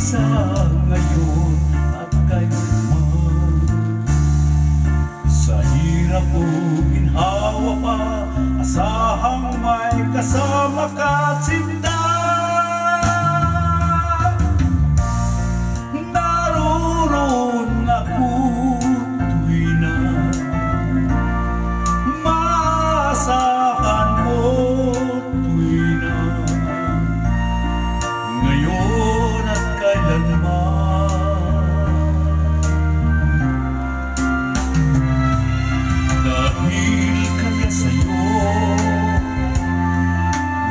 sa ngayon at kailanman. Sa hirap o ginhawa pa, asahang may kasama ka, sinta. Naroon ako tuwi na maasahan mo, tuwi na ngayon at kailanman. Dahil kaya sa'yo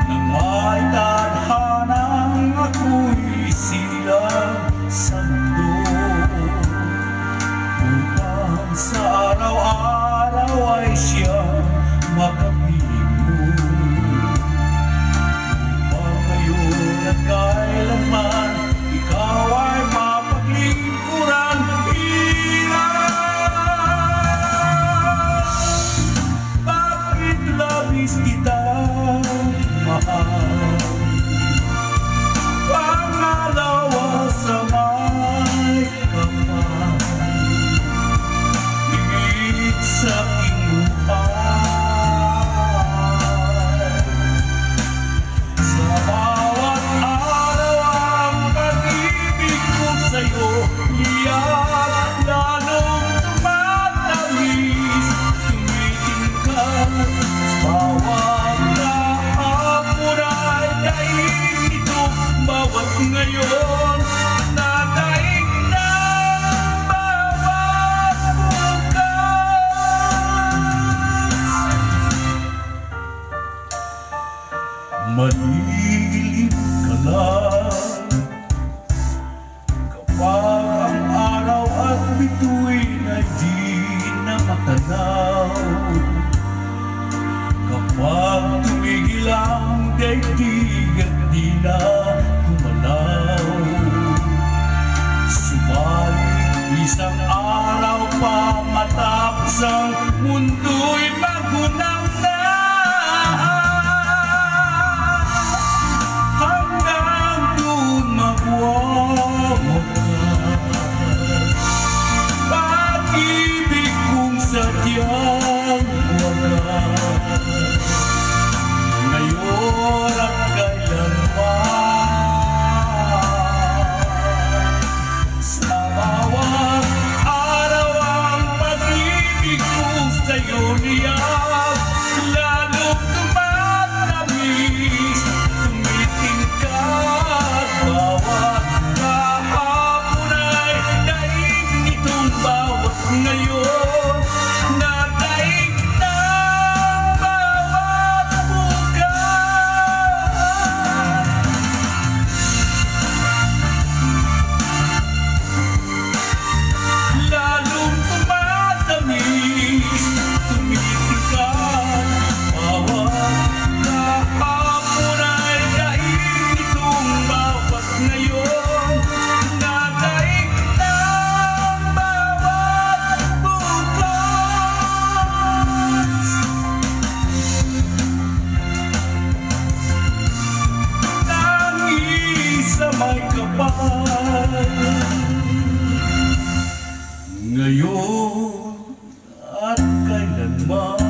nang may tadhanang ako'y silang sa mundo, upang sa araw-araw ay siyang makapiling mo, upang ngayon at kailanman ikaw ay mapaglingkuran. Bakit labis kitang mahal, pangalawa sa may kapal, higit sa aking buhay. Sa bawat araw ang pag-ibig ko sa'yo liyak, lalong tumatamis, tumitingkad. Sa bawat kahapon ay daig ito, bawat ngayon na daig ng bawat bukas. Malilim ka lang kapag ang araw at bituin ay di na matanaw, kapag tumigil ang daigdig at di na gumalaw. Subalit isang araw pa matapos ang mundo'y magunang na, hanggang doon magwawakas pag-ibig kong sadyang wagas, ngayon at kailanman. Sa bawat araw ang pag-ibig ko sa'yo niyak, lalong tumatamis, tumitingkad. Bawat kahapon ay daig nitong bawat ngayon na daig ng bawat bukas. Lalong tumatamis, tumitingkad. Bawat kahapon ay daig nitong bawat ngayon na daig ng bawat bukas. Nangis sa may kapal, ngayon at kailanman.